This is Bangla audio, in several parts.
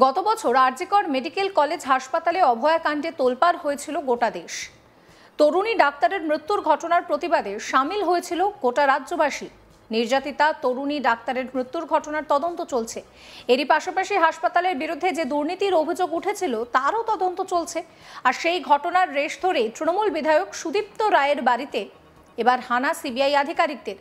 গত বছর আরজিকর মেডিকেল কলেজ হাসপাতালে অভয়াকাণ্ডে তোলপাড় হয়েছিল গোটা দেশ। তরুণী ডাক্তারের মৃত্যুর ঘটনার প্রতিবাদে সামিল হয়েছিল গোটা রাজ্যবাসী। নির্যাতিতা তরুণী ডাক্তারের মৃত্যুর ঘটনার তদন্ত চলছে। এরই পাশাপাশি হাসপাতালের বিরুদ্ধে যে দুর্নীতির অভিযোগ উঠেছিল তারও তদন্ত চলছে। আর সেই ঘটনার রেশ ধরেই তৃণমূল বিধায়ক সুদীপ্ত রায়ের বাড়িতে এবার হানা সিবিআই আধিকারিকদের।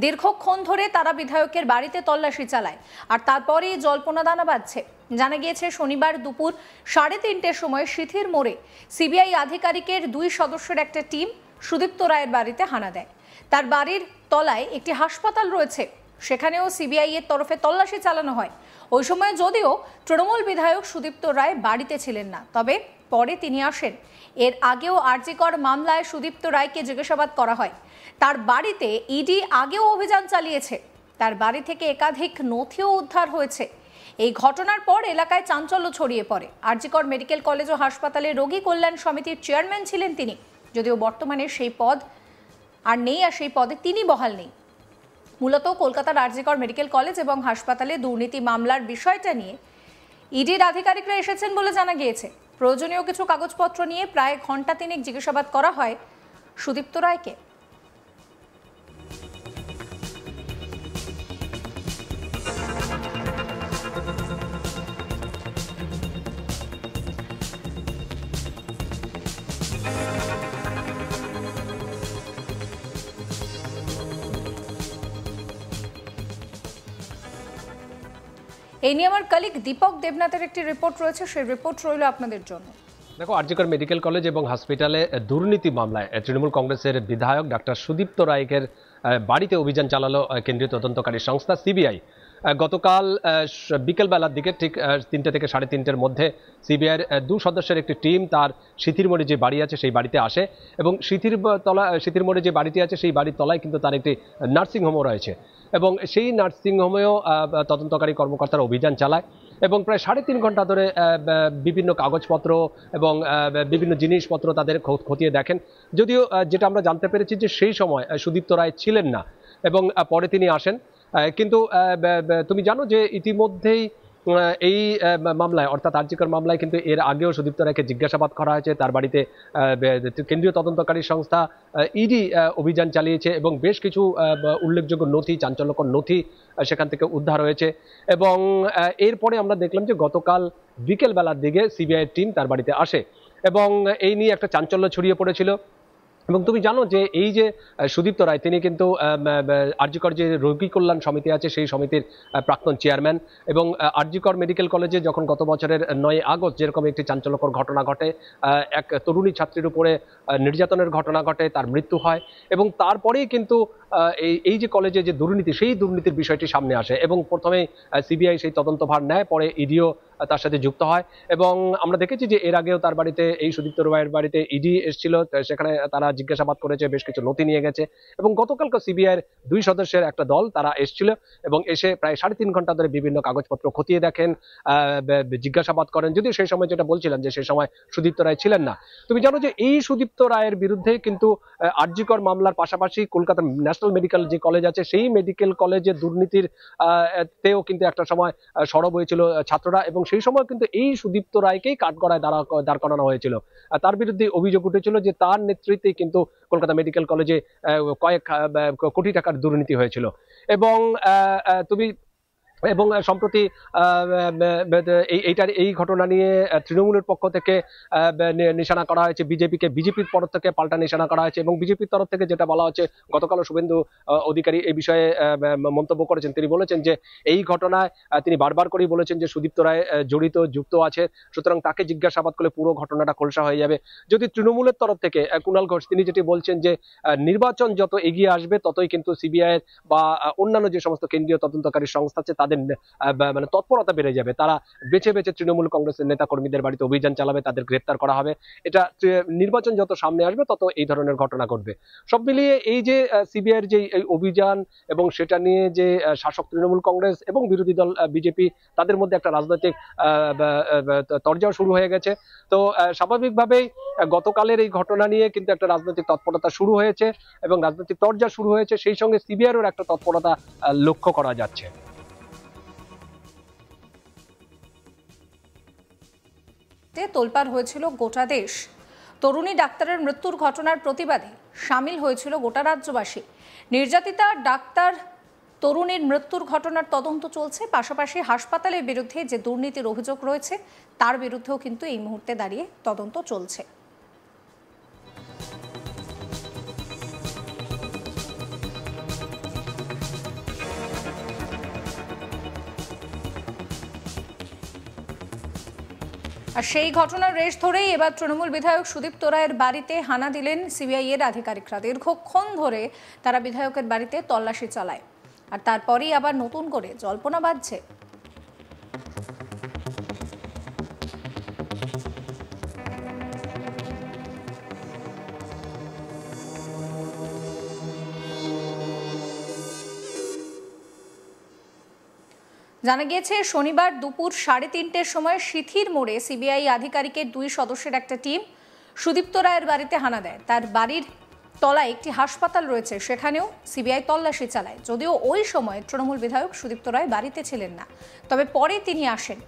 দীর্ঘক্ষণ ধরে তারা বিধায়কের বাড়িতে তল্লাশি চালায়, আর তারপরেই জল্পনা দানা বাঁধছে। জানা গিয়েছে শনিবার দুপুর 3:30টার সময় সিথির মোড়ে সিবিআই আধিকারিকের 2 সদস্যের একটা টিম সুদীপ্ত রায়ের বাড়িতে হানা দেয়। তার বাড়ির তলায় একটি হাসপাতাল রয়েছে, সেখানেও সিবিআই এর তরফে তল্লাশি চালানো হয়। ওই সময় যদিও তৃণমূল বিধায়ক সুদীপ্ত রায় বাড়িতে ছিলেন না, তবে পরে তিনি আসেন। এর আগেও আরজিকর মামলায় সুদীপ্ত রায়কে জিজ্ঞাসাবাদ করা হয়। তার বাড়িতে ইডি আগেও অভিযান চালিয়েছে। তার বাড়ি থেকে একাধিক নথিও উদ্ধার হয়েছে। এই ঘটনার পর এলাকায় চাঞ্চল্য ছড়িয়ে পড়ে। আরজিকর মেডিকেল কলেজ ও হাসপাতালে রোগী কল্যাণ সমিতির চেয়ারম্যান ছিলেন তিনি, যদিও বর্তমানে সেই পদ আর নেই, আর সেই পদে তিনি বহাল নেই। মূলত কলকাতার আরজিকর মেডিকেল কলেজ এবং হাসপাতালে দুর্নীতি মামলার বিষয়টা নিয়ে ইডির আধিকারিকরা এসেছেন বলে জানা গিয়েছে। প্রয়োজনীয় কিছু কাগজপত্র নিয়ে প্রায় ঘণ্টা 3 জিজ্ঞাসাবাদ করা হয় সুদীপ্ত রায়কে। এই নিয়ে আমার কলিগ দীপক দেবনাথের একটি রিপোর্ট রয়েছে, সেই রিপোর্ট রইল আপনাদের জন্য। দেখো, আরজিকর মেডিকেল কলেজ এবং হসপিটালে দুর্নীতি মামলায় তৃণমূল কংগ্রেসের বিধায়ক ডাক্তার সুদীপ্ত রায়ের বাড়িতে অভিযান চালালো কেন্দ্রীয় তদন্তকারী সংস্থা সিবিআই। গতকাল বিকেলবেলার দিকে ঠিক 3টে থেকে 3:30টার মধ্যে সিবিআইয়ের 2 সদস্যের একটি টিম তার সিথির মোড়ে যে বাড়ি আছে সেই বাড়িতে আসে, এবং সিথির মোড়ে যে বাড়িটি আছে সেই বাড়ির তলায় কিন্তু তার একটি নার্সিংহোমও রয়েছে, এবং সেই নার্সিংহোমেও তদন্তকারী কর্মকর্তারা অভিযান চালায় এবং প্রায় 3.5 ঘন্টা ধরে বিভিন্ন কাগজপত্র এবং বিভিন্ন জিনিসপত্র তাদের খতিয়ে দেখেন। যদিও যেটা আমরা জানতে পেরেছি যে সেই সময় সুদীপ্ত রায় ছিলেন না এবং পরে তিনি আসেন। কিন্তু তুমি জানো যে ইতিমধ্যেই এই মামলায়, অর্থাৎ আরজিকর মামলায় কিন্তু এর আগেও সুদীপ্ত রায়কে জিজ্ঞাসাবাদ করা হয়েছে। তার বাড়িতে কেন্দ্রীয় তদন্তকারী সংস্থা ইডি অভিযান চালিয়েছে এবং বেশ কিছু উল্লেখযোগ্য নথি, চাঞ্চল্যকর নথি সেখান থেকে উদ্ধার হয়েছে। এবং এরপরে আমরা দেখলাম যে গতকাল বিকেলবেলার দিকে সিবিআই টিম তার বাড়িতে আসে এবং এই নিয়ে একটা চাঞ্চল্য ছড়িয়ে পড়েছিল। এবং তুমি জানো যে এই যে সুদীপ্ত রায়, তিনি কিন্তু আরজিকর যে রোগী কল্যাণ সমিতি আছে সেই সমিতির প্রাক্তন চেয়ারম্যান। এবং আরজিকর মেডিকেল কলেজে যখন গত বছরের 9 আগস্ট যেরকম একটি চাঞ্চল্যকর ঘটনা ঘটে, এক তরুণী ছাত্রীর উপরে নির্যাতনের ঘটনা ঘটে, তার মৃত্যু হয়, এবং তারপরেই কিন্তু এই যে কলেজে যে দুর্নীতি, সেই দুর্নীতির বিষয়টি সামনে আসে এবং প্রথমে সিবিআই সেই তদন্তভার নেয়, পরে ইডিও তার সাথে যুক্ত হয়। এবং আমরা দেখেছি যে এর আগেও তার বাড়িতে, এই সুদীপ্ত রায়ের বাড়িতে ইডি এসেছিল, সেখানে তারা জিজ্ঞাসাবাদ করেছে, বেশ কিছু নথি নিয়ে গেছে। এবং গতকালকে সিবিআইয়ের 2 সদস্যের একটা দল তারা এসেছিল এবং এসে প্রায় 3.5 ঘন্টা ধরে বিভিন্ন কাগজপত্র খতিয়ে দেখেন, জিজ্ঞাসাবাদ করেন। যদিও সেই সময় যেটা বলছিলাম যে সেই সময় সুদীপ্ত রায় ছিলেন না। তুমি জানো যে এই সুদীপ্ত রায়ের বিরুদ্ধে কিন্তু আরজিকর মামলার পাশাপাশি কলকাতা ন্যাশনাল মেডিকেল যে কলেজ আছে সেই মেডিকেল কলেজে দুর্নীতির তেও কিন্তু একটা সময় সরব হয়েছিল ছাত্ররা, এবং সেই সময় কিন্তু এই সুদীপ্ত রায়কেই কাঠগড়ায় দাঁড় করানো হয়েছিল। তার বিরুদ্ধে অভিযোগ উঠেছিল যে তার নেতৃত্বে কিন্তু কলকাতা মেডিকেল কলেজে কয়েক কোটি টাকার দুর্নীতি হয়েছিল। এবং তুমি এবং সম্প্রতি এই ঘটনা নিয়ে তৃণমূলের পক্ষ থেকে নিশানা করা হয়েছে বিজেপিকে, বিজেপির তরফ থেকে পাল্টা নিশানা করা হয়েছে। এবং বিজেপির তরফ থেকে যেটা বলা হচ্ছে, গতকাল শুভেন্দু অধিকারী এই বিষয়ে মন্তব্য করেছেন। তিনি বলেছেন যে এই ঘটনায় তিনি বারবার করেই বলেছেন যে সুদীপ্ত রায় যুক্ত আছে, সুতরাং তাকে জিজ্ঞাসাবাদ করলে পুরো ঘটনাটা খোলসা হয়ে যাবে। যদি তৃণমূলের তরফ থেকে কুণাল ঘোষ, তিনি যেটি বলছেন যে নির্বাচন যত এগিয়ে আসবে ততই কিন্তু সিবিআই বা অন্যান্য যে সমস্ত কেন্দ্রীয় তদন্তকারী সংস্থা আছে তাদের মানে তৎপরতা বেড়ে যাবে। তারা বেছে বেছে তৃণমূল কংগ্রেসের নেতা কর্মীদের বাড়িতে অভিযান চালাবে, তাদের গ্রেপ্তার করা হবে। এটা নির্বাচন যত সামনে আসবে তত এই ধরনের ঘটনা ঘটবে। সব মিলিয়ে এই যে সিবিআইয়ের যে অভিযান এবং সেটা নিয়ে যে শাসক তৃণমূল কংগ্রেস এবং বিরোধী দল বিজেপি, তাদের মধ্যে একটা রাজনৈতিক তরজাও শুরু হয়ে গেছে। তো স্বাভাবিকভাবেই গতকালের এই ঘটনা নিয়ে কিন্তু একটা রাজনৈতিক তৎপরতা শুরু হয়েছে এবং রাজনৈতিক তরজা শুরু হয়েছে, সেই সঙ্গে সিবিআইয়েরও একটা তৎপরতা লক্ষ্য করা যাচ্ছে। তোলপাড় হয়েছিল গোটা দেশ। তরুণী ডাক্তারের মৃত্যুর ঘটনার প্রতিবাদে সামিল হয়েছিল গোটা রাজ্যবাসী। নির্যাতিতা ডাক্তার তরুণীর মৃত্যুর ঘটনার তদন্ত চলছে, পাশাপাশি হাসপাতালের বিরুদ্ধে যে দুর্নীতির অভিযোগ রয়েছে তার বিরুদ্ধেও কিন্তু এই মুহূর্তে দাঁড়িয়ে তদন্ত চলছে। আর সেই ঘটনার রেশ ধরেই এবার তৃণমূল বিধায়ক সুদীপ্ত রায়ের বাড়িতে হানা দিলেন সিবিআই এর আধিকারিকরা। দীর্ঘক্ষণ ধরে তারা বিধায়কের বাড়িতে তল্লাশি চালায়, আর তারপরেই আবার নতুন করে জল্পনা বাজছে। জানা গিয়েছে শনিবার দুপুর 3:30টার সময় সিথির মোড়ে সিবিআই আধিকারিকের 2 সদস্যের একটা টিম সুদীপ্ত রায়ের বাড়িতে হানা দেয়। তার বাড়ির তলায় একটি হাসপাতাল রয়েছে, সেখানেও সিবিআই তল্লাশি চালায়। যদিও ওই সময় তৃণমূল বিধায়ক সুদীপ্ত রায় বাড়িতে ছিলেন না, তবে পরে তিনি আসেন।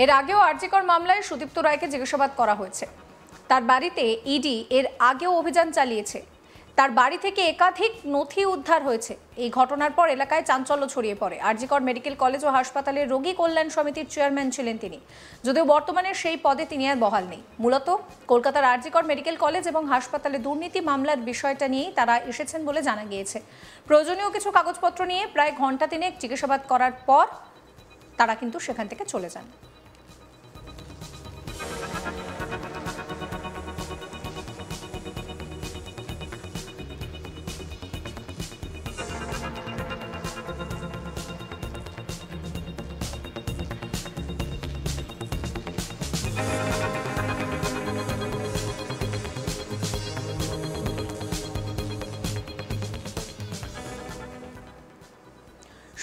এর আগেও আরজিকর মামলায় সুদীপ্ত রায়কে জিজ্ঞাসাবাদ করা হয়েছে। তার বাড়িতে ইডি এর আগেও অভিযান চালিয়েছে। তার বাড়ি থেকে একাধিক নথি উদ্ধার হয়েছে। এই ঘটনার পর এলাকায় চাঞ্চল্য ছড়িয়ে পড়ে। আরজিকর মেডিকেল কলেজ ও হাসপাতালের রোগী কল্যাণ সমিতির চেয়ারম্যান ছিলেন তিনি, যদিও বর্তমানে সেই পদে তিনি আর বহাল নেই। মূলত কলকাতার আরজিকর মেডিকেল কলেজ এবং হাসপাতালে দুর্নীতি মামলার বিষয়টা নিয়েই তারা এসেছেন বলে জানা গিয়েছে। প্রয়োজনীয় কিছু কাগজপত্র নিয়ে প্রায় ঘণ্টা 3 জিজ্ঞাসাবাদ করার পর তারা কিন্তু সেখান থেকে চলে যান।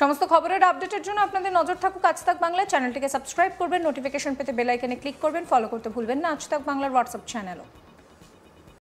সমস্ত খবরের আপডেটের জন্য আপনাদের নজর থাকুক আজ তাক বাংলা। চ্যানেলটিকে সাবস্ক্রাইব করবেন, নোটিফিকেশন পেতে বেল আইকনে ক্লিক করবেন, ফলো করতে ভুলবেন না আজ তাক বাংলার হোয়াটসঅ্যাপ চ্যানেলও।